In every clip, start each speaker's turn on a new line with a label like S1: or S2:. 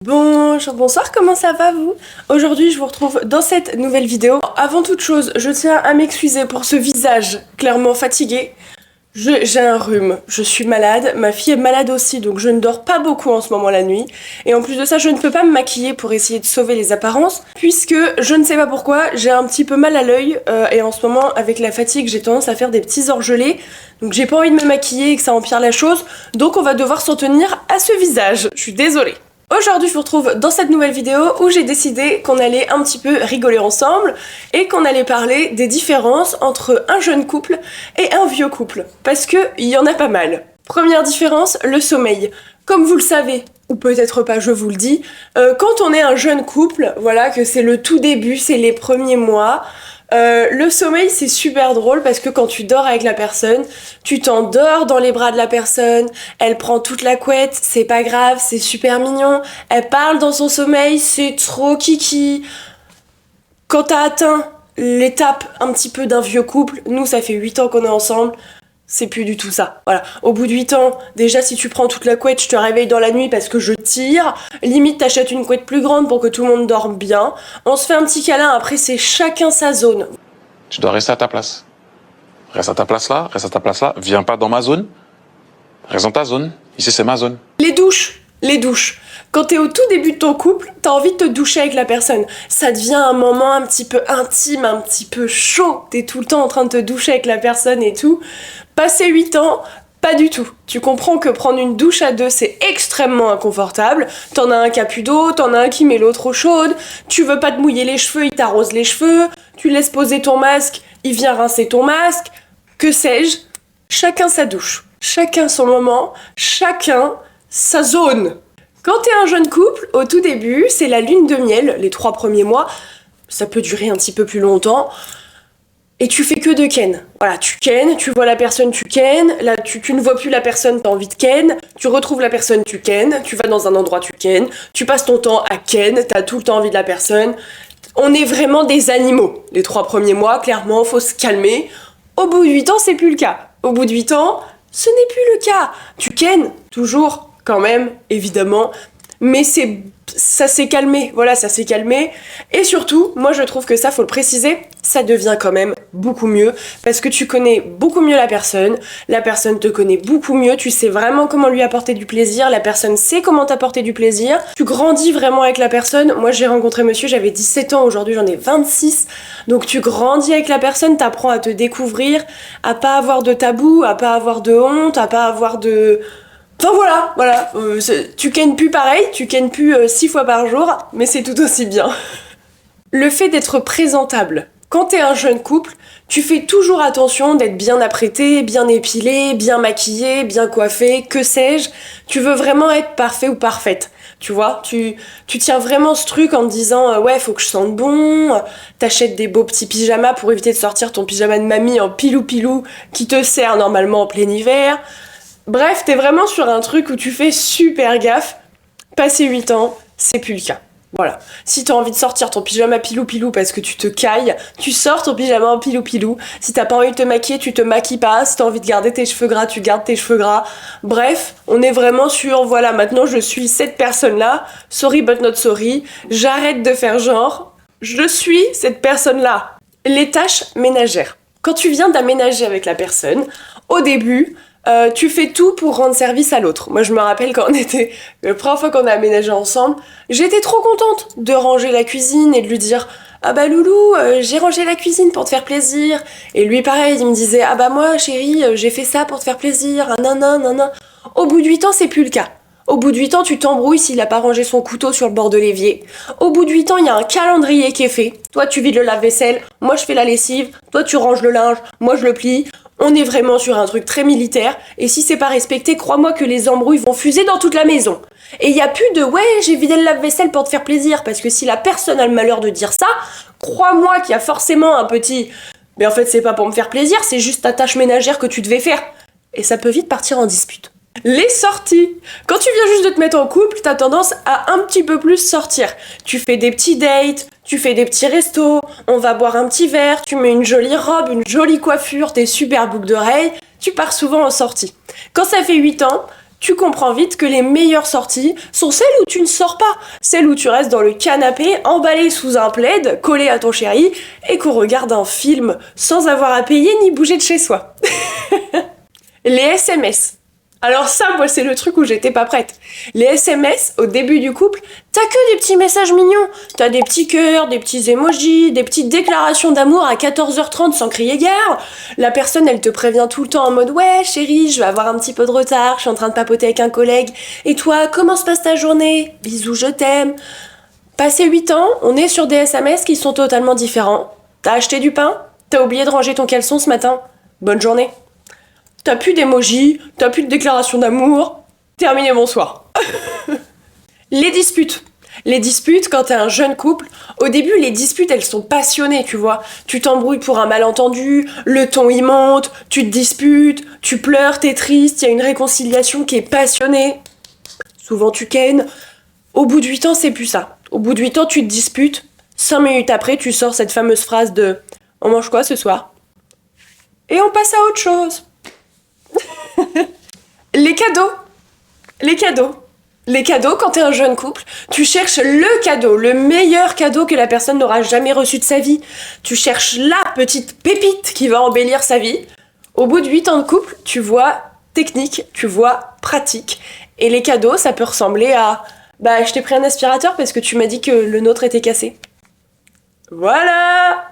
S1: Bonjour, bonsoir, comment ça va vous? Aujourd'hui je vous retrouve dans cette nouvelle vidéo. Avant toute chose, je tiens à m'excuser pour ce visage clairement fatigué. J'ai un rhume, je suis malade, ma fille est malade aussi, donc je ne dors pas beaucoup en ce moment la nuit. Et en plus de ça, je ne peux pas me maquiller pour essayer de sauver les apparences, puisque je ne sais pas pourquoi, j'ai un petit peu mal à l'œil, et en ce moment, avec la fatigue, j'ai tendance à faire des petits orgelets, donc j'ai pas envie de me maquiller et que ça empire la chose, donc on va devoir s'en tenir à ce visage. Je suis désolée. Aujourd'hui, je vous retrouve dans cette nouvelle vidéo où j'ai décidé qu'on allait un petit peu rigoler ensemble et qu'on allait parler des différences entre un jeune couple et un vieux couple. Parce qu'il y en a pas mal. Première différence, le sommeil. Comme vous le savez, ou peut-être pas, je vous le dis, quand on est un jeune couple, voilà, que c'est le tout début, c'est les premiers mois, le sommeil c'est super drôle parce que quand tu dors avec la personne, tu t'endors dans les bras de la personne, elle prend toute la couette, c'est pas grave, c'est super mignon, elle parle dans son sommeil, c'est trop kiki. Quand t'as atteint l'étape un petit peu d'un vieux couple, nous ça fait 8 ans qu'on est ensemble, c'est plus du tout ça. Voilà. Au bout de 8 ans, déjà si tu prends toute la couette, je te réveille dans la nuit parce que je tire. Limite, t'achètes une couette plus grande pour que tout le monde dorme bien. On se fait un petit câlin, après c'est chacun sa zone.
S2: Tu dois rester à ta place. Reste à ta place là, reste à ta place là. Viens pas dans ma zone. Reste dans ta zone. Ici, c'est ma zone.
S1: Les douches. Quand t'es au tout début de ton couple, t'as envie de te doucher avec la personne. Ça devient un moment un petit peu intime, un petit peu chaud. T'es tout le temps en train de te doucher avec la personne et tout. Passé 8 ans, pas du tout. Tu comprends que prendre une douche à deux, c'est extrêmement inconfortable. T'en as un qui a plus d'eau, t'en as un qui met l'eau trop chaude. Tu veux pas te mouiller les cheveux, il t'arrose les cheveux. Tu laisses poser ton masque, il vient rincer ton masque. Que sais-je? Chacun sa douche. Chacun son moment. Chacun sa zone. Quand t'es un jeune couple, au tout début, c'est la lune de miel, les 3 premiers mois. Ça peut durer un petit peu plus longtemps. Et tu fais que de ken. Voilà, tu ken, tu vois la personne, tu ken. Là, tu ne vois plus la personne, t'as envie de ken. Tu retrouves la personne, tu ken. Tu vas dans un endroit, tu ken. Tu passes ton temps à ken, t'as tout le temps envie de la personne. On est vraiment des animaux. Les 3 premiers mois, clairement, faut se calmer. Au bout de 8 ans, c'est plus le cas. Au bout de 8 ans, ce n'est plus le cas. Tu ken, toujours, quand même, évidemment. Mais ça s'est calmé, voilà, ça s'est calmé. Et surtout, moi je trouve que ça, faut le préciser, ça devient quand même beaucoup mieux, parce que tu connais beaucoup mieux la personne te connaît beaucoup mieux, tu sais vraiment comment lui apporter du plaisir, la personne sait comment t'apporter du plaisir, tu grandis vraiment avec la personne. Moi j'ai rencontré monsieur, j'avais 17 ans, aujourd'hui j'en ai 26, donc tu grandis avec la personne, t'apprends à te découvrir, à pas avoir de tabou, à pas avoir de honte, à pas avoir de... Enfin voilà, tu kennes plus pareil, tu kennes plus 6 fois par jour, mais c'est tout aussi bien. Le fait d'être présentable. Quand t'es un jeune couple, tu fais toujours attention d'être bien apprêté, bien épilé, bien maquillé, bien coiffé, que sais-je. Tu veux vraiment être parfait ou parfaite. Tu vois, tu tiens vraiment ce truc en te disant ouais, faut que je sente bon, t'achètes des beaux petits pyjamas pour éviter de sortir ton pyjama de mamie en pilou-pilou qui te sert normalement en plein hiver. Bref, t'es vraiment sur un truc où tu fais super gaffe. Passé 8 ans, c'est plus le cas. Voilà. Si t'as envie de sortir ton pyjama pilou-pilou parce que tu te cailles, tu sors ton pyjama en pilou-pilou. Si t'as pas envie de te maquiller, tu te maquilles pas. Si t'as envie de garder tes cheveux gras, tu gardes tes cheveux gras. Bref, on est vraiment sur, voilà, maintenant je suis cette personne-là. Sorry but not sorry. J'arrête de faire genre. Je suis cette personne-là. Les tâches ménagères. Quand tu viens d'aménager avec la personne, au début... tu fais tout pour rendre service à l'autre. Moi je me rappelle quand on était, la première fois qu'on a aménagé ensemble, j'étais trop contente de ranger la cuisine et de lui dire ah bah loulou, j'ai rangé la cuisine pour te faire plaisir. Et lui pareil, il me disait ah bah moi chérie, j'ai fait ça pour te faire plaisir, ah nan. Au bout de 8 ans c'est plus le cas. Au bout de 8 ans, tu t'embrouilles s'il a pas rangé son couteau sur le bord de l'évier. Au bout de 8 ans, il y a un calendrier qui est fait. Toi, tu vides le lave-vaisselle, moi je fais la lessive, toi tu ranges le linge, moi je le plie. On est vraiment sur un truc très militaire, et si c'est pas respecté, crois-moi que les embrouilles vont fuser dans toute la maison. Et il y a plus de « ouais, j'ai vidé le lave-vaisselle pour te faire plaisir », parce que si la personne a le malheur de dire ça, crois-moi qu'il y a forcément un petit « mais en fait c'est pas pour me faire plaisir, c'est juste ta tâche ménagère que tu devais faire ». Et ça peut vite partir en dispute. Les sorties. Quand tu viens juste de te mettre en couple, t'as tendance à un petit peu plus sortir. Tu fais des petits dates, tu fais des petits restos, on va boire un petit verre, tu mets une jolie robe, une jolie coiffure, tes super boucles d'oreilles, tu pars souvent en sortie. Quand ça fait 8 ans, tu comprends vite que les meilleures sorties sont celles où tu ne sors pas, celles où tu restes dans le canapé, emballé sous un plaid, collé à ton chéri, et qu'on regarde un film sans avoir à payer ni bouger de chez soi. Les SMS. Alors ça, moi, c'est le truc où j'étais pas prête. Les SMS, au début du couple, t'as que des petits messages mignons. T'as des petits cœurs, des petits emojis, des petites déclarations d'amour à 14h30 sans crier gare. La personne, elle te prévient tout le temps en mode « Ouais, chérie, je vais avoir un petit peu de retard, je suis en train de papoter avec un collègue. Et toi, comment se passe ta journée? Bisous, je t'aime. » Passé 8 ans, on est sur des SMS qui sont totalement différents. T'as acheté du pain? T'as oublié de ranger ton caleçon ce matin? Bonne journée. T'as plus d'émojis, t'as plus de déclaration d'amour. Terminé, bonsoir. Les disputes. Les disputes, quand t'es un jeune couple, au début, les disputes, elles sont passionnées, tu vois. Tu t'embrouilles pour un malentendu, le ton y monte, tu te disputes, tu pleures, t'es triste, il y a une réconciliation qui est passionnée. Souvent, tu kennes. Au bout de 8 ans, c'est plus ça. Au bout de 8 ans, tu te disputes. 5 minutes après, tu sors cette fameuse phrase de « On mange quoi ce soir ?» Et on passe à autre chose. Les cadeaux. Les cadeaux. Les cadeaux, quand t'es un jeune couple, tu cherches le cadeau, le meilleur cadeau que la personne n'aura jamais reçu de sa vie. Tu cherches la petite pépite qui va embellir sa vie. Au bout de 8 ans de couple, tu vois technique, tu vois pratique. Et les cadeaux, ça peut ressembler à « Bah, je t'ai pris un aspirateur parce que tu m'as dit que le nôtre était cassé. » Voilà.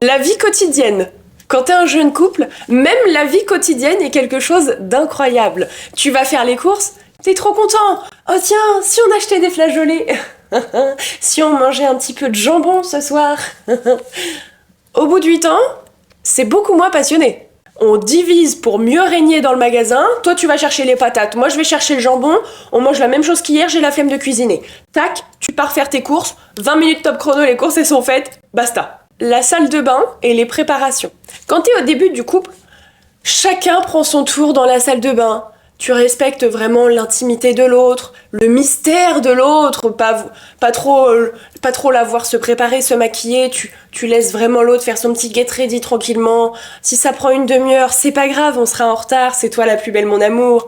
S1: La vie quotidienne. Quand t'es un jeune couple, même la vie quotidienne est quelque chose d'incroyable. Tu vas faire les courses, t'es trop content. Oh tiens, si on achetait des flageolets. Si on mangeait un petit peu de jambon ce soir. Au bout de 8 ans, c'est beaucoup moins passionné. On divise pour mieux régner dans le magasin. Toi, tu vas chercher les patates. Moi, je vais chercher le jambon. On mange la même chose qu'hier, j'ai la flemme de cuisiner. Tac, tu pars faire tes courses. 20 minutes top chrono, les courses, elles sont faites. Basta. La salle de bain et les préparations. Quand t'es au début du couple, chacun prend son tour dans la salle de bain. Tu respectes vraiment l'intimité de l'autre, le mystère de l'autre, pas trop la voir se préparer, se maquiller, tu laisses vraiment l'autre faire son petit get ready tranquillement. Si ça prend une demi-heure, c'est pas grave, on sera en retard, c'est toi la plus belle mon amour.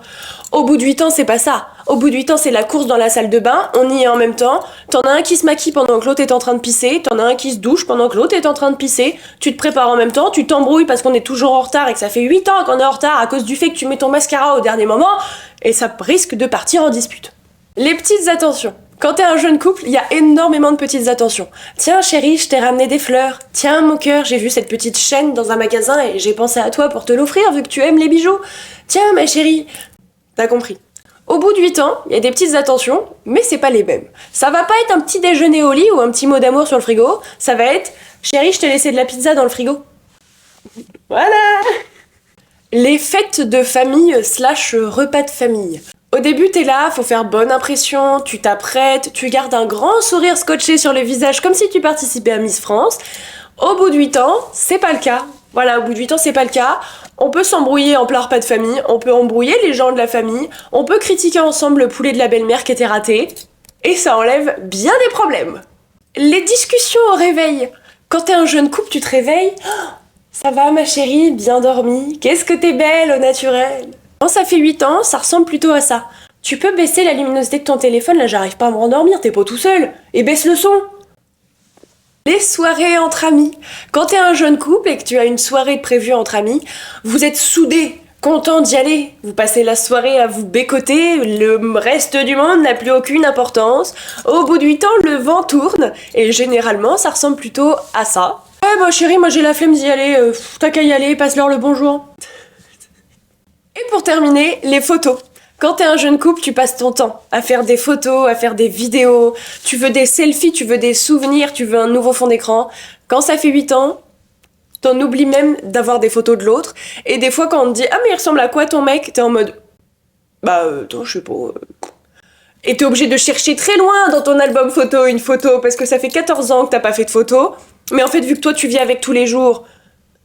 S1: Au bout de 8 ans, c'est pas ça. Au bout de 8 ans, c'est la course dans la salle de bain, on y est en même temps. T'en as un qui se maquille pendant que l'autre est en train de pisser, t'en as un qui se douche pendant que l'autre est en train de pisser, tu te prépares en même temps, tu t'embrouilles parce qu'on est toujours en retard et que ça fait 8 ans qu'on est en retard à cause du fait que tu mets ton mascara au dernier moment, et ça risque de partir en dispute. Les petites attentions. Quand t'es un jeune couple, il y a énormément de petites attentions. Tiens chérie, je t'ai ramené des fleurs. Tiens mon cœur, j'ai vu cette petite chaîne dans un magasin et j'ai pensé à toi pour te l'offrir vu que tu aimes les bijoux. Tiens ma chérie. T'as compris. Au bout de 8 ans, il y a des petites attentions, mais c'est pas les mêmes. Ça va pas être un petit déjeuner au lit ou un petit mot d'amour sur le frigo, ça va être « Chérie, je t'ai laissé de la pizza dans le frigo. » Voilà. Les fêtes de famille / repas de famille. Au début, t'es là, faut faire bonne impression, tu t'apprêtes, tu gardes un grand sourire scotché sur le visage comme si tu participais à Miss France. Au bout de 8 ans, c'est pas le cas. Voilà, au bout de 8 ans, c'est pas le cas. On peut s'embrouiller en plein repas de famille, on peut embrouiller les gens de la famille, on peut critiquer ensemble le poulet de la belle-mère qui était raté, et ça enlève bien des problèmes. Les discussions au réveil. Quand t'es un jeune couple, tu te réveilles. Oh, ça va ma chérie, bien dormi. Qu'est-ce que t'es belle au naturel. Quand ça fait 8 ans, ça ressemble plutôt à ça. Tu peux baisser la luminosité de ton téléphone, là j'arrive pas à me rendormir, t'es pas tout seul. Et baisse le son. Les soirées entre amis. Quand t'es un jeune couple et que tu as une soirée prévue entre amis, vous êtes soudés, contents d'y aller. Vous passez la soirée à vous bécoter, le reste du monde n'a plus aucune importance. Au bout de 8 ans, le vent tourne et généralement, ça ressemble plutôt à ça. Ouais bah chérie, moi j'ai la flemme d'y aller, t'as qu'à y aller, passe-leur le bonjour. Et pour terminer, les photos. Quand t'es un jeune couple, tu passes ton temps à faire des photos, à faire des vidéos, tu veux des selfies, tu veux des souvenirs, tu veux un nouveau fond d'écran. Quand ça fait 8 ans, t'en oublies même d'avoir des photos de l'autre. Et des fois, quand on te dit « Ah, mais il ressemble à quoi ton mec ?» T'es en mode « Bah, attends, je sais pas... Et t'es obligé de chercher très loin dans ton album photo une photo, parce que ça fait 14 ans que t'as pas fait de photo. Mais en fait, vu que toi, tu vis avec tous les jours,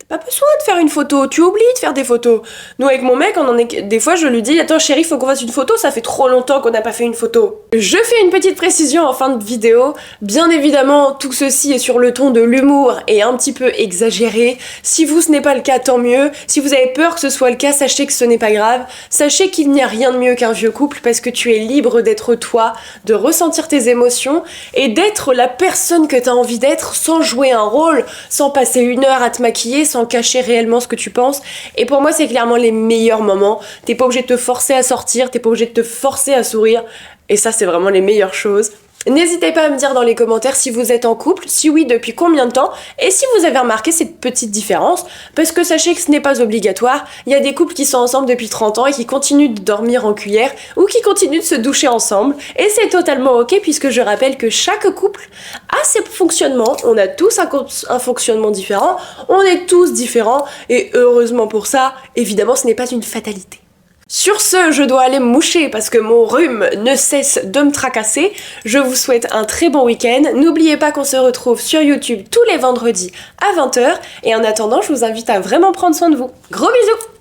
S1: Pas besoin de faire une photo, tu oublies de faire des photos. Nous avec mon mec, on en est des fois je lui dis attends chérie, faut qu'on fasse une photo, ça fait trop longtemps qu'on n'a pas fait une photo. Je fais une petite précision en fin de vidéo. Bien évidemment, tout ceci est sur le ton de l'humour et un petit peu exagéré. Si vous ce n'est pas le cas, tant mieux. Si vous avez peur que ce soit le cas, sachez que ce n'est pas grave. Sachez qu'il n'y a rien de mieux qu'un vieux couple parce que tu es libre d'être toi, de ressentir tes émotions et d'être la personne que tu as envie d'être sans jouer un rôle, sans passer 1 heure à te maquiller, sans cacher réellement ce que tu penses. Et pour moi, c'est clairement les meilleurs moments. T'es pas obligé de te forcer à sortir, t'es pas obligé de te forcer à sourire. Et ça, c'est vraiment les meilleures choses. N'hésitez pas à me dire dans les commentaires si vous êtes en couple, si oui, depuis combien de temps, et si vous avez remarqué cette petite différence, parce que sachez que ce n'est pas obligatoire, il y a des couples qui sont ensemble depuis 30 ans et qui continuent de dormir en cuillère, ou qui continuent de se doucher ensemble, et c'est totalement ok, puisque je rappelle que chaque couple a ses fonctionnements, on a tous un fonctionnement différent, on est tous différents, et heureusement pour ça, évidemment ce n'est pas une fatalité. Sur ce, je dois aller me moucher parce que mon rhume ne cesse de me tracasser. Je vous souhaite un très bon week-end. N'oubliez pas qu'on se retrouve sur YouTube tous les vendredis à 20 h. Et en attendant, je vous invite à vraiment prendre soin de vous. Gros bisous!